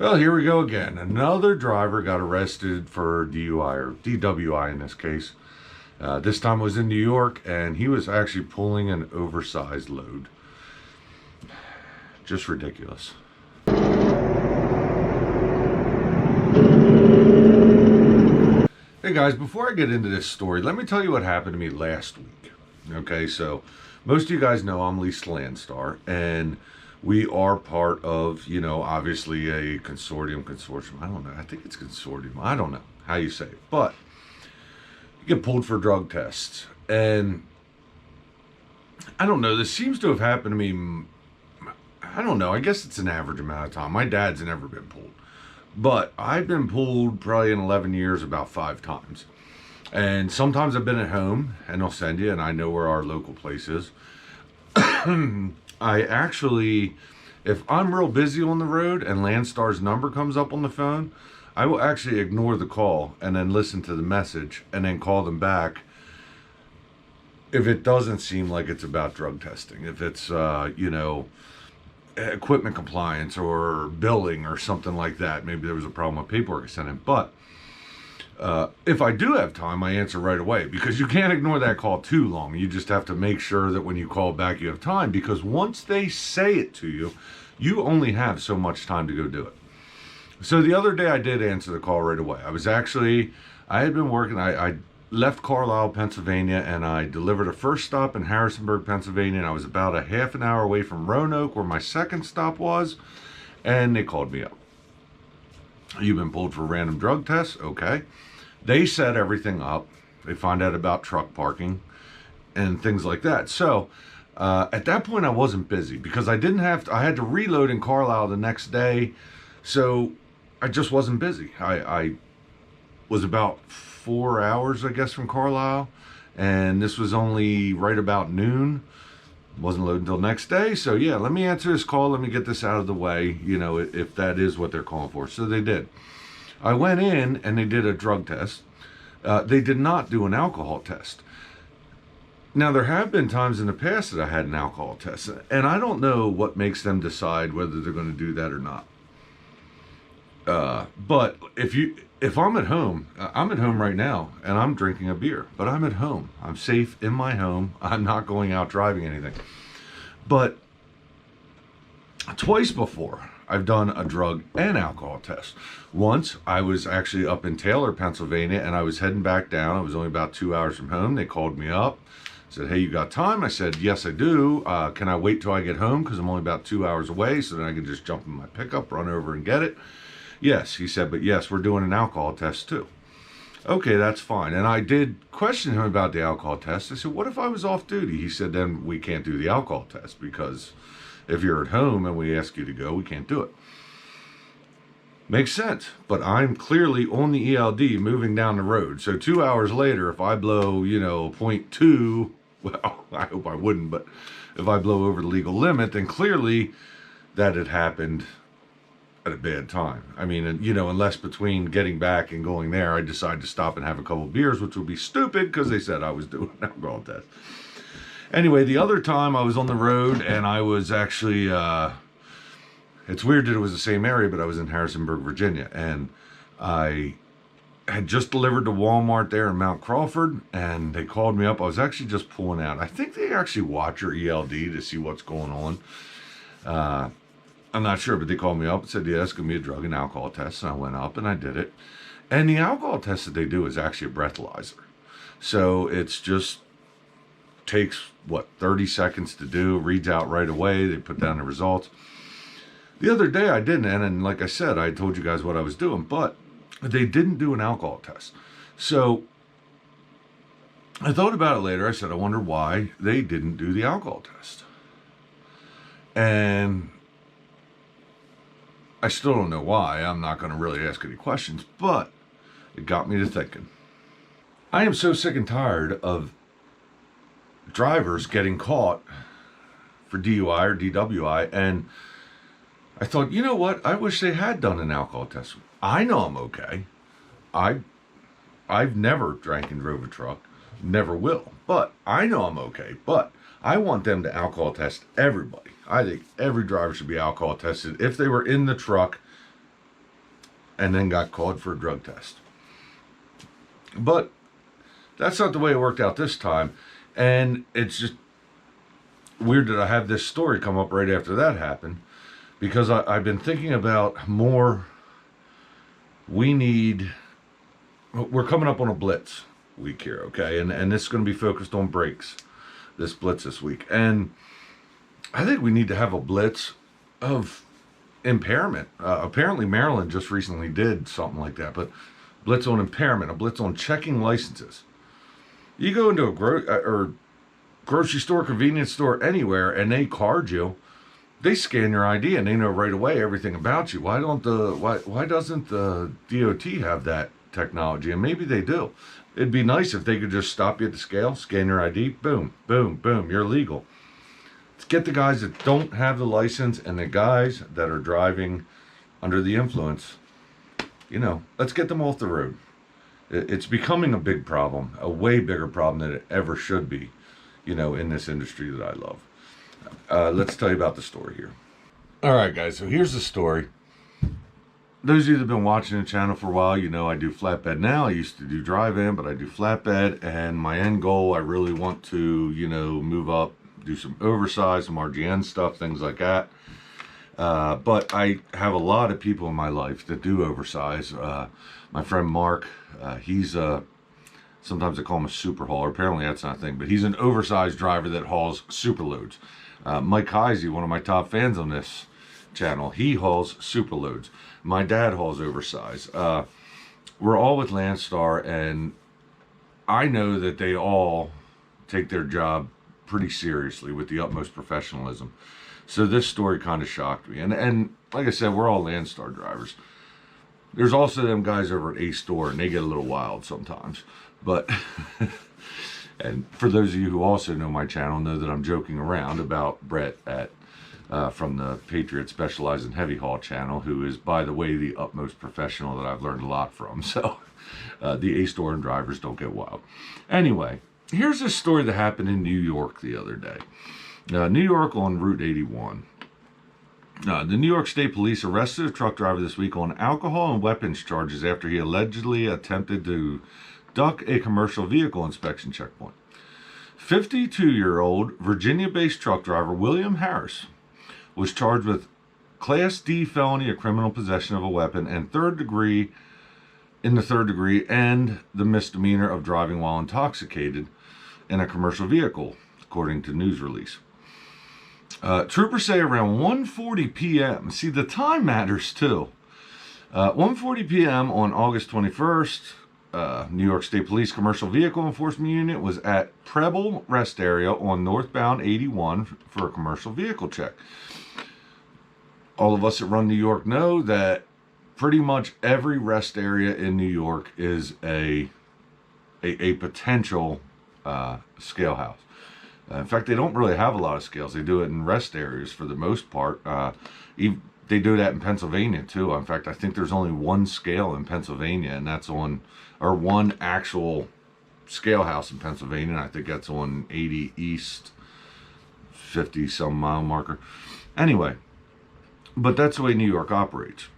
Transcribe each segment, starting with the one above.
Well, here we go again. Another driver got arrested for DUI, or DWI in this case. This time it was in New York, and he was actually pulling an oversized load. Just ridiculous. Hey guys, before I get into this story, let me tell you what happened to me last week. Okay, so most of you guys know I'm Leased Landstar, and we are part of, obviously a consortium. I don't know. I think it's consortium. I don't know how you say it, but you get pulled for drug tests, and I don't know. This seems to have happened to me. I don't know. I guess it's an average amount of time. My dad's never been pulled, but I've been pulled probably in 11 years about 5 times. And sometimes I've been at home and they'll send you, and I know where our local place is. I actually, if I'm real busy on the road and Landstar's number comes up on the phone, I will actually ignore the call and then listen to the message and then call them back if it doesn't seem like it's about drug testing. If it's, equipment compliance or billing or something like that. Maybe there was a problem with paperwork I sent in. But if I do have time, I answer right away, because you can't ignore that call too long. You just have to make sure that when you call back, you have time, because once they say it to you, you only have so much time to go do it. So the other day I did answer the call right away. I had been working, I left Carlisle, Pennsylvania, and I delivered a first stop in Harrisonburg, Pennsylvania, and I was about a half an hour away from Roanoke, where my second stop was, and they called me up. You've been pulled for random drug tests? Okay. They set everything up. They find out about truck parking and things like that. So at that point, I wasn't busy, because I had to reload in Carlisle the next day. So I just wasn't busy. I was about 4 hours, I guess, from Carlisle, and this was only right about noon. Wasn't loaded until next day. So yeah, let me answer this call. Let me get this out of the way, if that is what they're calling for. So they did. I went in and they did a drug test. They did not do an alcohol test. Now, there have been times in the past that I had an alcohol test, and I don't know what makes them decide whether they're going to do that or not. But if I'm at home right now, and I'm drinking a beer, but I'm at home. I'm safe in my home. I'm not going out driving anything. But twice before, I've done a drug and alcohol test. Once, I was actually up in Taylor, Pennsylvania, and I was heading back down. I was only about 2 hours from home. They called me up, said, "Hey, you got time?" I said, "Yes, I do. Can I wait till I get home? Because I'm only about 2 hours away, so then I can just jump in my pickup, run over and get it." "Yes," he said, "but yes, we're doing an alcohol test too." Okay, that's fine. And I did question him about the alcohol test. I said, "What if I was off duty?" He said, "Then we can't do the alcohol test, because if you're at home and we ask you to go, we can't do it." Makes sense, but I'm clearly on the ELD moving down the road. So 2 hours later, if I blow, .2, well, I hope I wouldn't, but if I blow over the legal limit, then clearly that had happened at a bad time. I mean, unless between getting back and going there, I decide to stop and have a couple of beers, which would be stupid, because they said I was doing an alcohol test. Anyway, the other time I was on the road, and I was actually, it's weird that it was the same area, but I was in Harrisonburg, Virginia, and I had just delivered to Walmart there in Mount Crawford, and they called me up. I was actually just pulling out. I think they actually watch your ELD to see what's going on. I'm not sure, but they called me up and said, "Yeah, it's going to be a drug and alcohol test." And I went up and I did it. And the alcohol test that they do is actually a breathalyzer. So it's just takes, 30 seconds to do, reads out right away. They put down the results. The other day I didn't, and like I said, I told you guys what I was doing, but they didn't do an alcohol test. So I thought about it later. I said, I wonder why they didn't do the alcohol test. And I still don't know why. I'm not going to really ask any questions, but it got me to thinking. I am so sick and tired of drivers getting caught for DUI or DWI, and I thought, you know what? I wish they had done an alcohol test. I know I'm okay. I've never drank and drove a truck, never will, but I know I'm okay. But I want them to alcohol test everybody. I think every driver should be alcohol tested if they were in the truck and then got called for a drug test. But that's not the way it worked out this time. And it's just weird that I have this story come up right after that happened, because I've been thinking about more. We're coming up on a blitz week here, okay? And this is going to be focused on brakes, this blitz this week. And I think we need to have a blitz of impairment. Apparently Maryland just recently did something like that, but blitz on impairment, a blitz on checking licenses. You go into a grocery store, convenience store, anywhere, and they card you. They scan your ID and they know right away everything about you. Why doesn't the DOT have that technology? And maybe they do. It'd be nice if they could just stop you at the scale, scan your ID, boom, boom, boom, you're legal. Let's get the guys that don't have the license and the guys that are driving under the influence, let's get them off the road. It's becoming a big problem, a way bigger problem than it ever should be, in this industry that I love. Let's tell you about the story here. All right, guys, so here's the story. Those of you that have been watching the channel for a while, I do flatbed now. I used to do drive-in, but I do flatbed, and my end goal, I really want to, move up, do some oversize, some RGN stuff, things like that. But I have a lot of people in my life that do oversize. My friend Mark, he's sometimes I call him a super hauler. Apparently that's not a thing, but he's an oversized driver that hauls super loads. Mike Heisey, one of my top fans on this channel, he hauls super loads. My dad hauls oversized. We're all with Landstar, and I know that they all take their job pretty seriously with the utmost professionalism. So this story kind of shocked me. And like I said, we're all Landstar drivers. There's also them guys over at A-Store, and they get a little wild sometimes. But, and for those of you who also know my channel, know that I'm joking around about Brett from the Patriot Specialized in Heavy Haul channel, who is, by the way, the utmost professional that I've learned a lot from. So, the A-Store and drivers don't get wild. Anyway, here's a story that happened in New York the other day. New York on Route 81. The New York State Police arrested a truck driver this week on alcohol and weapons charges after he allegedly attempted to duck a commercial vehicle inspection checkpoint. 52-year-old Virginia-based truck driver William Harris was charged with Class D felony of criminal possession of a weapon and third degree, and the misdemeanor of driving while intoxicated in a commercial vehicle, according to news release. Troopers say around 1:40 p.m. See, the time matters too. 1:40 p.m. on August 21st, New York State Police Commercial Vehicle Enforcement Unit was at Preble Rest Area on northbound 81 for a commercial vehicle check. All of us that run New York know that pretty much every rest area in New York is a potential scale house. In fact, they don't really have a lot of scales. They do it in rest areas for the most part. They do that in Pennsylvania too. In fact, I think there's only one scale in Pennsylvania, and that's on, or one actual scale house in Pennsylvania, and I think that's on 80 East, 50 some mile marker. Anyway, but that's the way New York operates.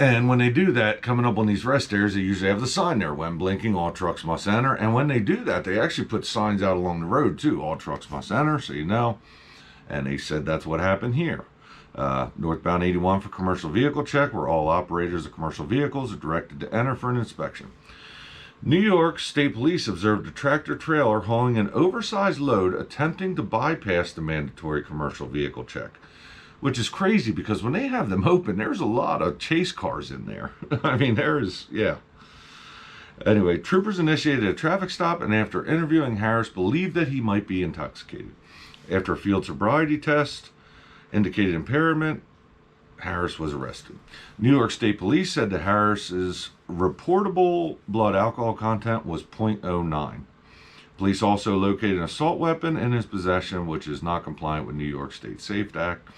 And when they do that, coming up on these rest areas, they usually have the sign there, when blinking, all trucks must enter. And when they do that, they actually put signs out along the road too, all trucks must enter, so you know. And they said that's what happened here. Northbound 81 for commercial vehicle check, where all operators of commercial vehicles are directed to enter for an inspection. New York State Police observed a tractor trailer hauling an oversized load attempting to bypass the mandatory commercial vehicle check. Which is crazy, because when they have them open, there's a lot of chase cars in there. I mean, yeah. Anyway, troopers initiated a traffic stop, and after interviewing Harris, believed that he might be intoxicated. After a field sobriety test indicated impairment, Harris was arrested. New York State Police said that Harris's reportable blood alcohol content was 0.09. Police also located an assault weapon in his possession, which is not compliant with New York State SAFE Act.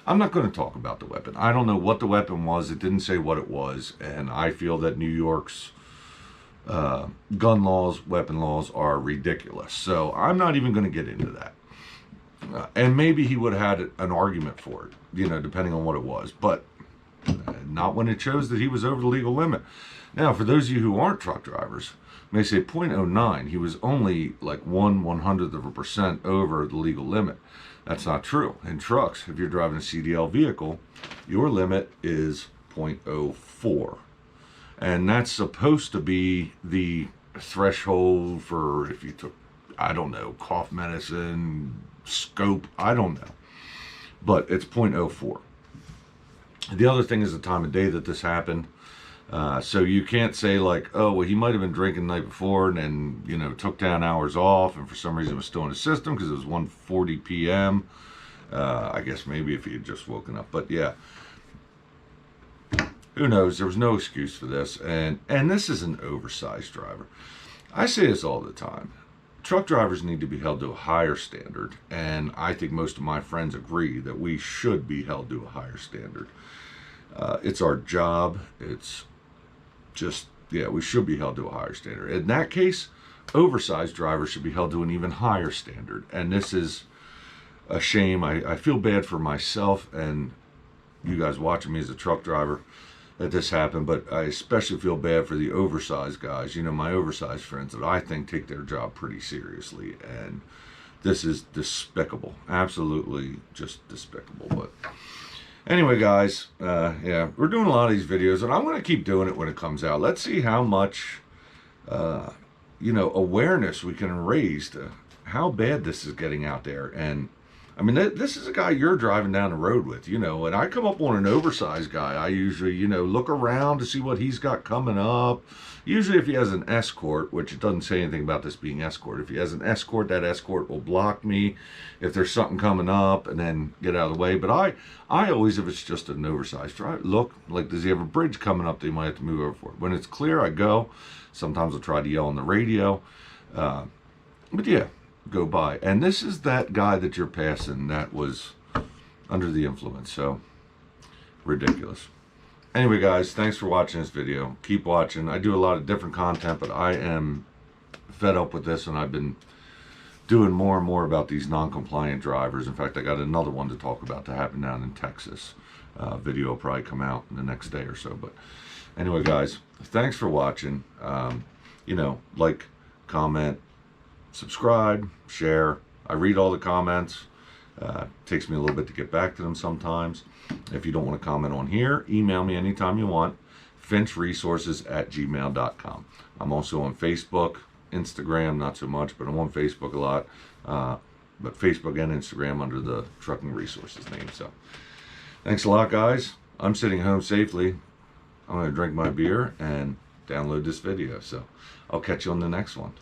I'm not going to talk about the weapon. I don't know what the weapon was. It didn't say what it was. And I feel that New York's gun laws, weapon laws are ridiculous. So I'm not even going to get into that. And maybe he would have had an argument for it, depending on what it was. But not when it shows that he was over the legal limit. Now, for those of you who aren't truck drivers, may say .09, he was only like 1/100% over the legal limit. That's not true. In trucks, if you're driving a CDL vehicle, your limit is .04. And that's supposed to be the threshold for if you took, I don't know, cough medicine, scope, I don't know. But it's .04. The other thing is the time of day that this happened. So you can't say like, oh, well, he might have been drinking the night before and then, you know, took 10 hours off and for some reason it was still in his system because it was 1:40 p.m. I guess maybe if he had just woken up. But yeah, who knows? There was no excuse for this. And this is an oversized driver. I say this all the time. Truck drivers need to be held to a higher standard. And I think most of my friends agree that we should be held to a higher standard. It's our job. It's just, yeah, we should be held to a higher standard. In that case, oversized drivers should be held to an even higher standard. And this is a shame. I feel bad for myself and you guys watching me as a truck driver that this happened, but I especially feel bad for the oversized guys, you know, my oversized friends that I think take their job pretty seriously. And this is despicable. Absolutely just despicable. But anyway, guys, yeah, we're doing a lot of these videos, and I'm going to keep doing it when it comes out. Let's see how much, you know, awareness we can raise to how bad this is getting out there. And, I mean, this is a guy you're driving down the road with, you know, and I come up on an oversized guy. I usually, you know, look around to see what he's got coming up. Usually if he has an escort, which it doesn't say anything about this being escort. If he has an escort, that escort will block me if there's something coming up and then get out of the way. But I always, if it's just an oversized drive, look, like, does he have a bridge coming up that he might have to move over for? When it's clear, I go. Sometimes I'll try to yell on the radio. But yeah, go by. And this is that guy that you're passing that was under the influence. So, ridiculous. Anyway, guys, thanks for watching this video. Keep watching. I do a lot of different content, but I am fed up with this, and I've been doing more and more about these non-compliant drivers. In fact, I got another one to talk about that happened down in Texas. Video will probably come out in the next day or so. But anyway, guys, thanks for watching. You know, like, comment, subscribe, share. I read all the comments. Takes me a little bit to get back to them sometimes. If you don't want to comment on here, email me anytime you want. finchresources@gmail.com. I'm also on Facebook, Instagram, not so much, but I'm on Facebook a lot. But Facebook and Instagram under the Trucking Resources name. So thanks a lot, guys. I'm sitting home safely. I'm going to drink my beer and download this video. So I'll catch you on the next one.